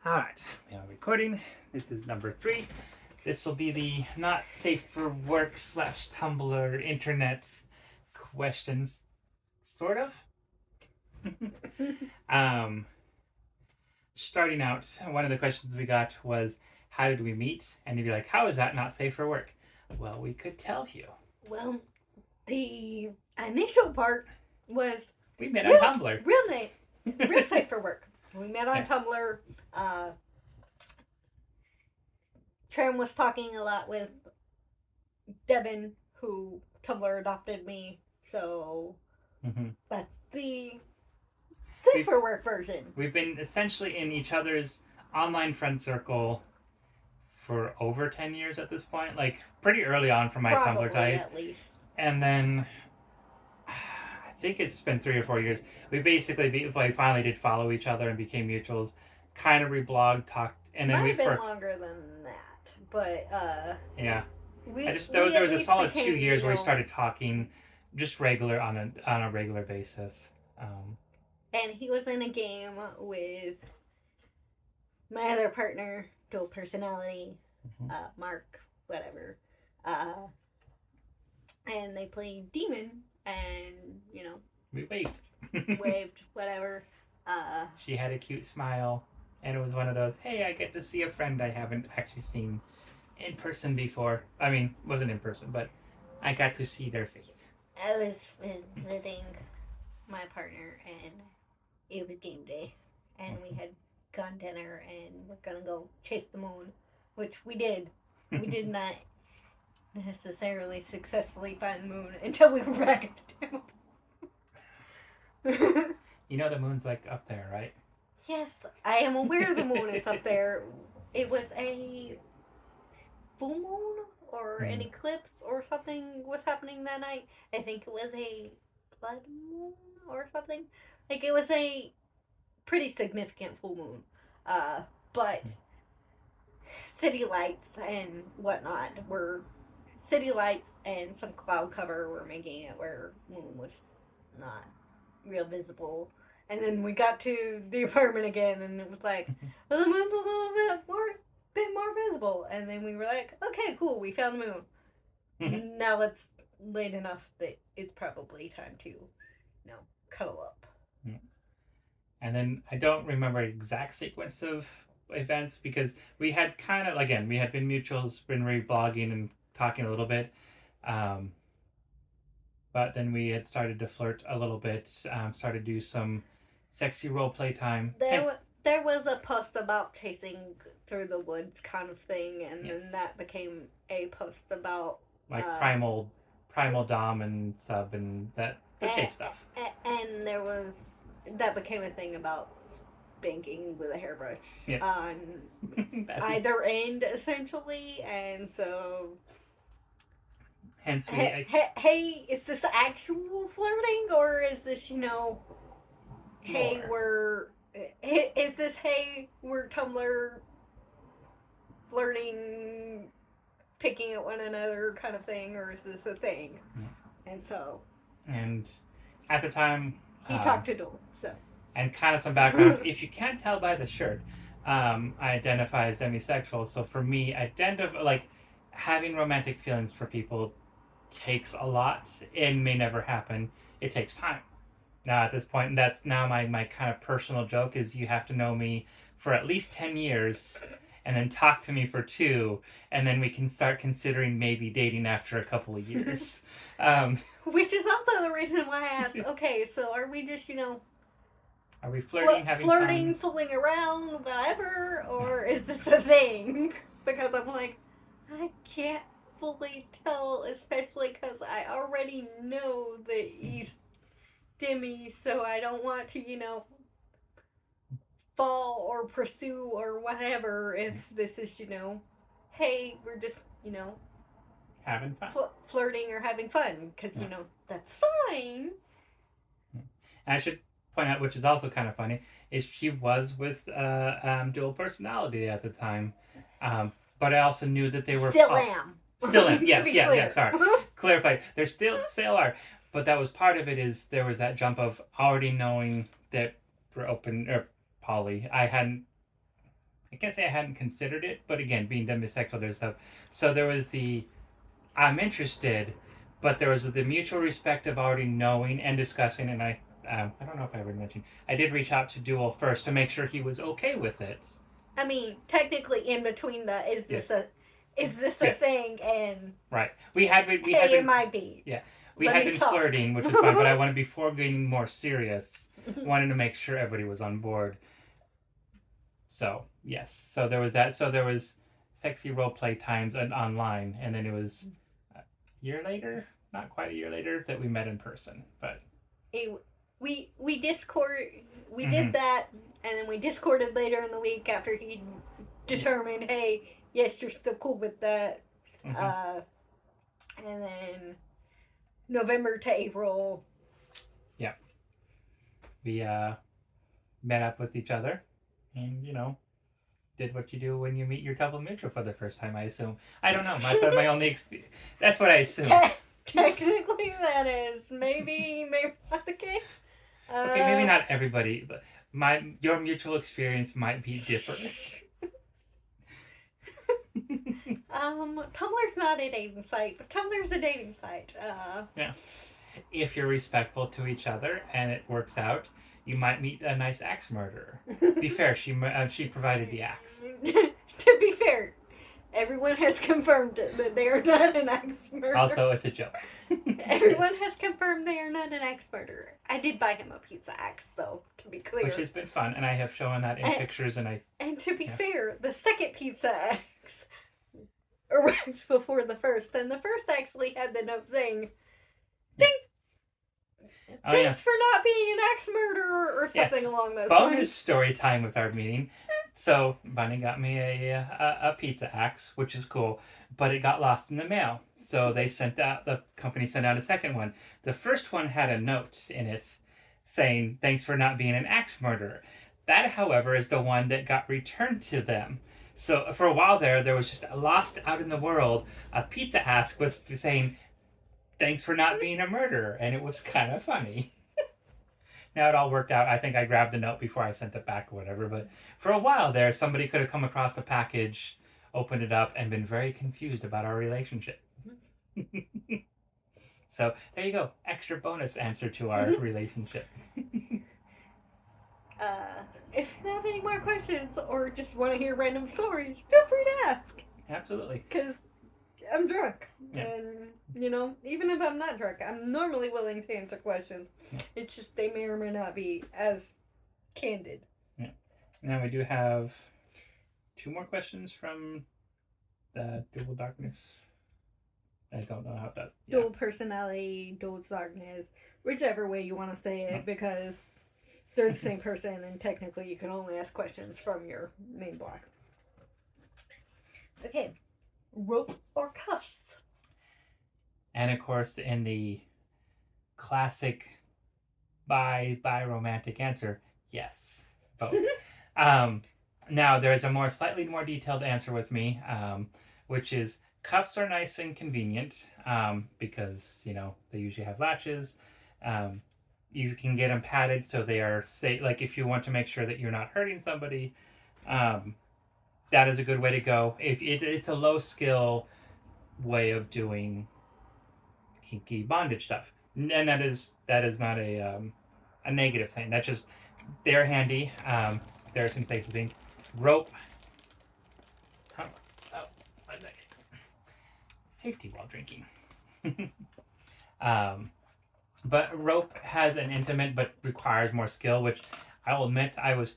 All right, we are recording. This is number 3. This will be the not safe for work / Tumblr internet questions, sort of. um, Starting out, one of the questions we got was, how did we meet? And you'd be like, how is that not safe for work? Well, we could tell you. Well, the initial part was We met on Tumblr. real safe for work. We met on Yeah. Tumblr. Tram was talking a lot with Devin, who Tumblr adopted me. So that's the safe for work version. We've been essentially in each other's online friend circle for over 10 years at this point, like pretty early on from my Probably, Tumblr ties. at least. And then I think it's been 3 or 4 years. We finally did follow each other and became mutuals, kind of reblogged, talked, and then Might have been longer than that, but yeah. There was a solid 2 years where we started talking just regular on a regular basis. And he was in a game with my other partner, dual personality, Mark, whatever. And they played Demon, and, we waved. whatever. She had a cute smile, and it was one of those, hey, I get to see a friend I haven't actually seen in person before. I mean, wasn't in person, but I got to see their face. I was visiting my partner, and it was game day, and we had gone dinner, and we're gonna go chase the moon, which we did. We did not necessarily successfully find the moon until we were back at the temple. You know the moon's like up there, right? Yes, I am aware the moon is up there. It was a full moon or an eclipse or something was happening that night. I think it was a blood moon or something. Like, it was a pretty significant full moon. But city lights and whatnot were... City lights and some cloud cover were making it where moon was not real visible. And then we got to the apartment again, and it was like, well, the moon's a little bit more visible. And then we were like, okay, cool, we found the moon. Now it's late enough that it's probably time to, cuddle up. And then I don't remember exact sequence of events because we had kind of, again, we had been mutuals, been reblogging and talking a little bit. But then we had started to flirt a little bit, started to do some sexy role play time. There was a post about chasing through the woods kind of thing, and then that became a post about like primal dom and sub and the chase stuff. And that became a thing about spanking with a hairbrush on either end, essentially, and so... Hence, hey, is this actual flirting, or is this, hey, we're Tumblr flirting, picking at one another kind of thing, or is this a thing? And so... And at the time... He talked to Dole, so... And kind of some background. If you can't tell by the shirt, I identify as demisexual, so for me, having romantic feelings for people takes a lot and may never happen. It takes time. Now at this point, and that's now my kind of personal joke, is you have to know me for at least 10 years and then talk to me for 2, and then we can start considering maybe dating after a couple of years. Which is also the reason why I asked, okay, so are we just, are we flirting, having flirting, fun? fooling around, whatever, or is this a thing? Because I'm like, I can't fully tell, especially because I already know that he's Demi, so I don't want to, fall or pursue or whatever if this is, hey, we're just, having fun. Flirting or having fun, because, that's fine. And I should point out, which is also kind of funny, is she was with dual personality at the time. But I also knew that they were... Still am. Yes, sorry. Clarify. There still are. But that was part of it, is there was that jump of already knowing that we're open, or poly. I hadn't I can't say I hadn't considered it, but again, being demisexual, there's a so there was the I'm interested, but there was the mutual respect of already knowing and discussing, and I don't know if I ever mentioned I did reach out to Duel first to make sure he was okay with it. I mean, technically, in between the is this a Yeah. thing and Right. We had hey, it been might be. yeah we Let had me been talk. flirting, which is fine. But I wanted before getting more serious, wanted to make sure everybody was on board. So yes, so there was that. So there was sexy role play times and online, and then it was a year later, not quite a year later, that we met in person. But it, we discord we did mm-hmm. that, and then we discorded later in the week after he determined, hey, yes, you're still cool with that. Mm-hmm. Uh, and then November to April. Yeah, we met up with each other, and did what you do when you meet your double mutual for the first time. I assume. I don't know. That's my only experience. That's what I assume. Technically, that is maybe not the case. Okay, maybe not everybody, but your mutual experience might be different. Tumblr's not a dating site, but Tumblr's a dating site. Yeah. If you're respectful to each other and it works out, you might meet a nice axe murderer. Be fair, she provided the axe. To be fair, everyone has confirmed that they are not an axe murderer. Also, it's a joke. Everyone has confirmed they are not an axe murderer. I did buy him a pizza axe, though, to be clear. Which has been fun, and I have shown that in pictures, and And to be fair, the second pizza axe arrived before the first, and the first actually had the note saying, Thanks for not being an axe murderer or something along those lines. Bonus story time with our meeting. So Bunny got me a pizza axe, which is cool, but it got lost in the mail. So the company sent out a second one. The first one had a note in it saying, "Thanks for not being an axe murderer." That, however, is the one that got returned to them. So for a while there was just lost out in the world. A pizza axe was saying, "Thanks for not being a murderer," and it was kind of funny. Now it all worked out. I think I grabbed the note before I sent it back or whatever. But for a while there, somebody could have come across the package, opened it up, and been very confused about our relationship. So there you go. Extra bonus answer to our relationship. If you have any more questions or just want to hear random stories, feel free to ask. Absolutely. Because I'm drunk. Yeah. And, even if I'm not drunk, I'm normally willing to answer questions. Yeah. It's just they may or may not be as candid. Yeah. Now we do have 2 more questions from the Dual Darkness. I don't know how that... Yeah. Dual personality, dual darkness, whichever way you want to say it, because they're the same person, and technically you can only ask questions from your main block. Okay. Rope or cuffs? And of course, in the classic romantic answer, yes, both. Now there's a slightly more detailed answer with me, which is cuffs are nice and convenient because they usually have latches. You can get them padded so they are safe. Like if you want to make sure that you're not hurting somebody, that is a good way to go. If it's a low skill way of doing kinky bondage stuff, and that is not a negative thing. That's just they're handy. There are some safety things. Rope. Oh, one second. Safety while drinking. But rope has an intimate but requires more skill, which I will admit I was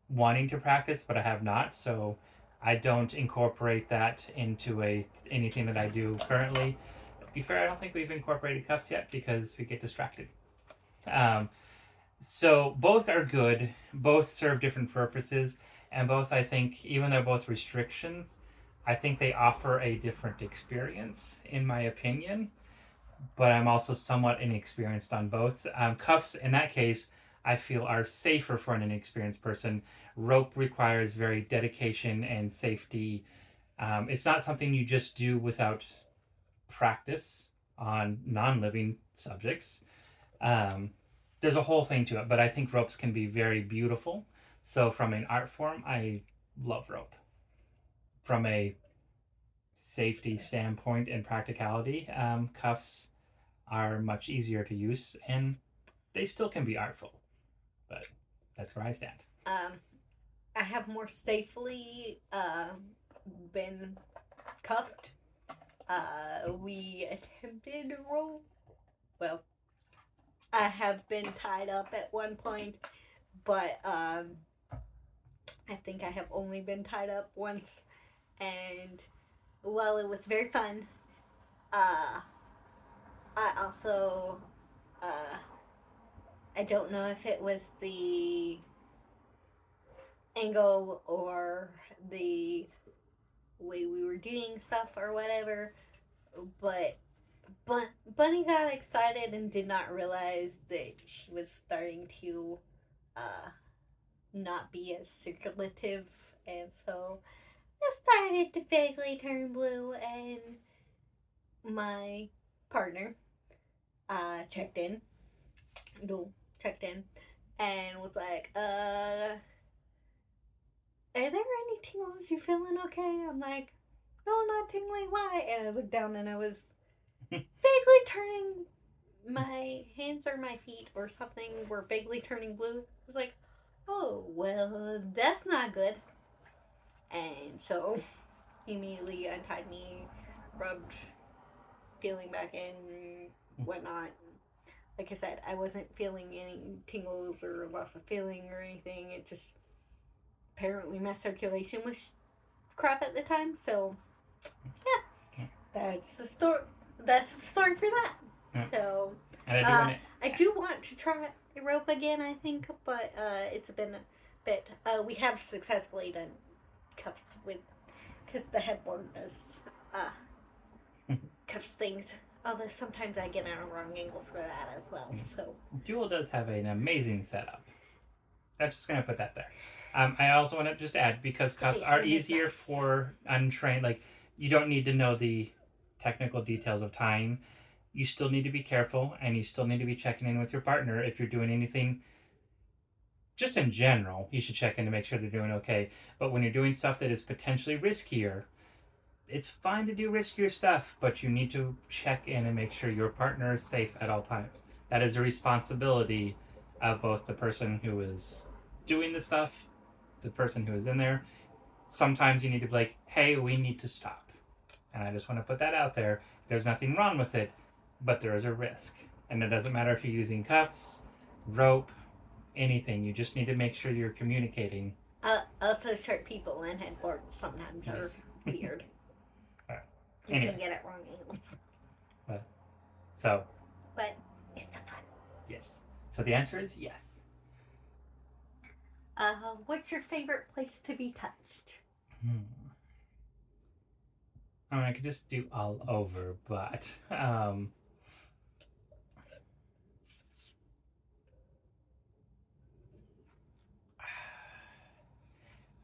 wanting to practice, but I have not. So I don't incorporate that into anything that I do currently. To be fair, I don't think we've incorporated cuffs yet because we get distracted. So both are good. Both serve different purposes, and both, I think, even though both restrictions, I think they offer a different experience, in my opinion. But I'm also somewhat inexperienced on both. Cuffs, in that case, I feel are safer for an inexperienced person. Rope requires very dedication and safety. It's not something you just do without practice on non-living subjects. There's a whole thing to it, but I think ropes can be very beautiful. So from an art form, I love rope. From a safety standpoint and practicality, cuffs are much easier to use, and they still can be artful. But that's where I stand. Um, I have more safely been cuffed. We attempted roll. Well, I have been tied up at one point, but I think I have only been tied up once. And while it was very fun, uh, I also I don't know if it was the angle or the way we were doing stuff or whatever, but Bunny got excited and did not realize that she was starting to uh, not be as circulative, and so it started to vaguely turn blue. And my partner checked in, no, checked in, and was like, are there any tingles? You feeling okay? I'm like, no, not tingling. Why? And I looked down and I was vaguely turning my hands or my feet or something were vaguely turning blue. I was like, oh, well, that's not good. And so he immediately untied me, rubbed feeling back in, whatnot. Like I said, I wasn't feeling any tingles or loss of feeling or anything. It just apparently my circulation was crap at the time. So yeah, that's the story. That's the story for that. Yeah. So And I do want to. I do want to try rope again. I think, but it's been a bit. We have successfully done cuffs with because the headboard does cuffs things. Although sometimes I get on a wrong angle for that as well. So Duel does have an amazing setup. I'm just gonna put that there. I also want to just add because cuffs are easier nice. for untrained. Like you don't need to know the technical details of tying. You still need to be careful, and you still need to be checking in with your partner if you're doing anything. Just in general, you should check in to make sure they're doing okay. But when you're doing stuff that is potentially riskier, it's fine to do riskier stuff, but you need to check in and make sure your partner is safe at all times. That is a responsibility of both the person who is doing the stuff, the person who is in there. Sometimes you need to be like, hey, we need to stop. And I just want to put that out there. There's nothing wrong with it, but there is a risk. And it doesn't matter if you're using cuffs, rope, anything. You just need to make sure you're communicating. Also, short people and headboards sometimes are weird. You Anyway. can get it wrong angles. So. But it's the fun. Yes. So the answer is yes. What's your favorite place to be touched? I mean, I could just do all over, but I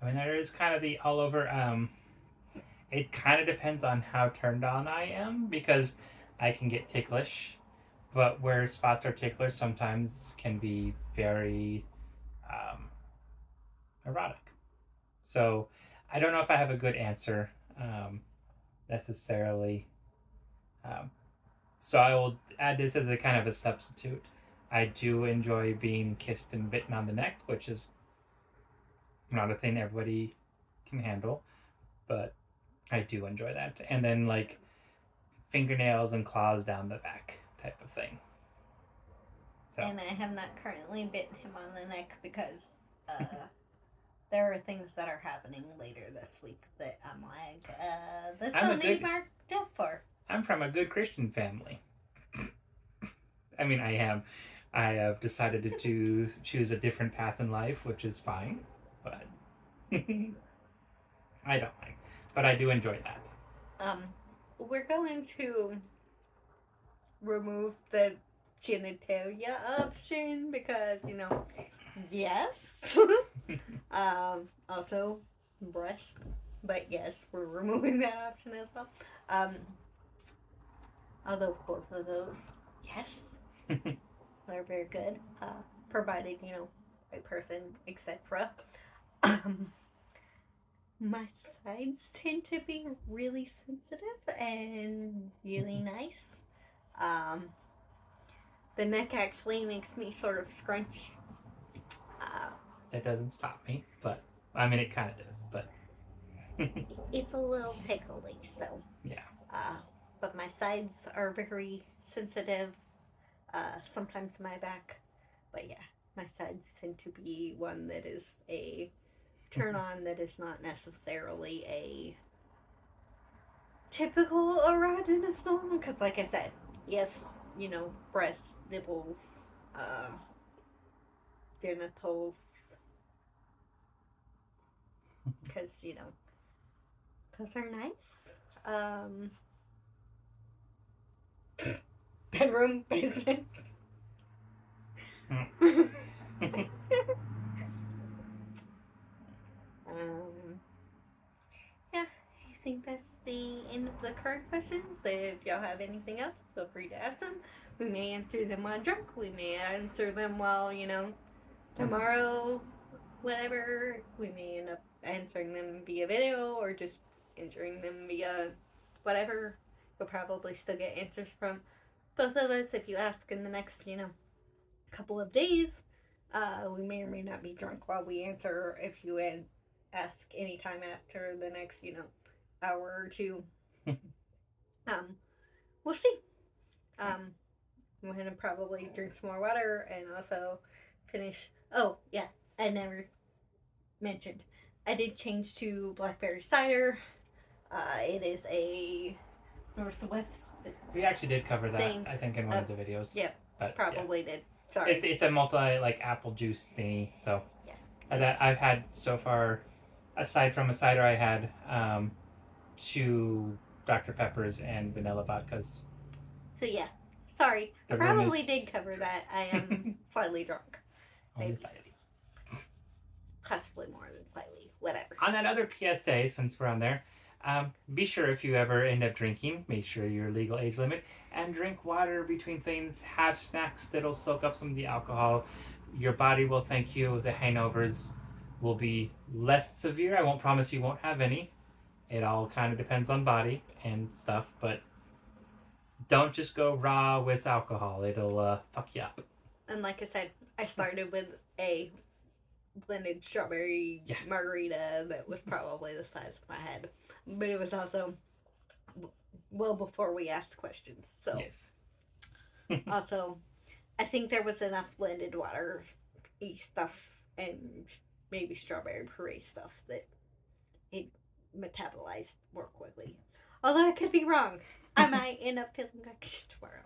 mean, there is kind of the all over. It kind of depends on how turned on I am because I can get ticklish, but where spots are ticklish sometimes can be very erotic. So I don't know if I have a good answer necessarily. Um, so I will add this as a kind of a substitute. I do enjoy being kissed and bitten on the neck, which is not a thing everybody can handle, but I do enjoy that. And then like fingernails and claws down the back type of thing. So. And I have not currently bitten him on the neck because there are things that are happening later this week that I'm like, this don't need marked up for. I'm from a good Christian family. I mean, I am. I have decided to choose a different path in life, which is fine, but I don't mind. But I do enjoy that. We're going to remove the genitalia option because, you know, yes. Also, breast. But yes, we're removing that option as well. Although both of those, yes, they're very good. Provided, you know, right person, etc. My sides tend to be really sensitive and really nice. Um, the neck actually makes me sort of scrunch. Uh, It doesn't stop me, but I mean, it kind of does, but it's a little tickly, so. yeah. Uh, but my sides are very sensitive. Sometimes my back, but yeah, my sides tend to be one that is a turn on that is not necessarily a typical erogenous zone. Because, like I said, yes, breasts, nipples, genitals, because, those are nice. Bedroom, basement. Yeah, I think that's the end of the current questions. If y'all have anything else, feel free to ask them. We may answer them while drunk. We may answer them while, tomorrow, whatever. We may end up answering them via video or just answering them via whatever. You'll probably still get answers from both of us if you ask in the next, couple of days. We may or may not be drunk while we answer if you ask anytime after the next, hour or two. We'll see. I'm gonna probably drink some more water and also finish. Oh yeah, I never mentioned. I did change to blackberry cider. It is a Northwest. We actually did cover that, thing. I think, in one of the videos. Yep, but probably yeah. did. Sorry. It's a multi like apple juice thingy. So yeah, that I've had so far, aside from a cider, I had 2 Dr. Peppers and vanilla vodkas. So yeah, sorry. The I probably room is- did cover that. I am slightly drunk. Only Maybe. slightly. Possibly more than slightly. Whatever. On that other PSA, since we're on there, be sure if you ever end up drinking, make sure your legal age limit, and drink water between things. Have snacks that'll soak up some of the alcohol. Your body will thank you. The hangovers will be less severe. I won't promise you won't have any. It all kind of depends on body and stuff, but don't just go raw with alcohol. It'll fuck you up. And like I said, I started with a blended strawberry margarita that was probably the size of my head. But it was also well before we asked questions. So yes. Also, I think there was enough blended water stuff and maybe strawberry puree stuff that it metabolized more quickly. Although I could be wrong. I might end up feeling like shit tomorrow.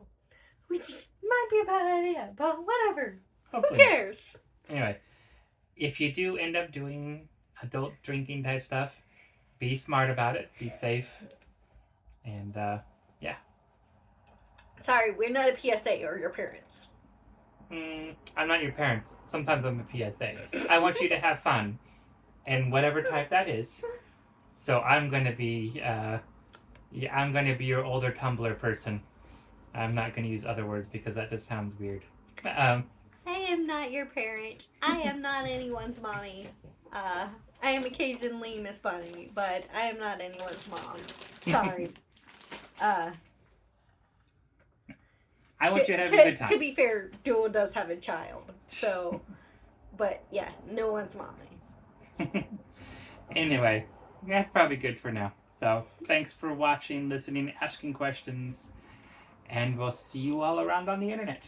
Which might be a bad idea, but whatever. Hopefully. Who cares? Anyway, if you do end up doing adult drinking type stuff, be smart about it. Be safe. And, yeah. Sorry, we're not a PSA or your parents. I'm not your parents. Sometimes I'm a PSA. I want you to have fun. And whatever type that is. So I'm going to be, I'm going to be your older Tumblr person. I'm not going to use other words because that just sounds weird. I am not your parent. I am not anyone's mommy. I am occasionally Miss Bunny, but I am not anyone's mom. Sorry. I want you to have a good time. To be fair, Jewel does have a child, so, but yeah, no one's mommy. Anyway, that's probably good for now. So, thanks for watching, listening, asking questions, and we'll see you all around on the internet.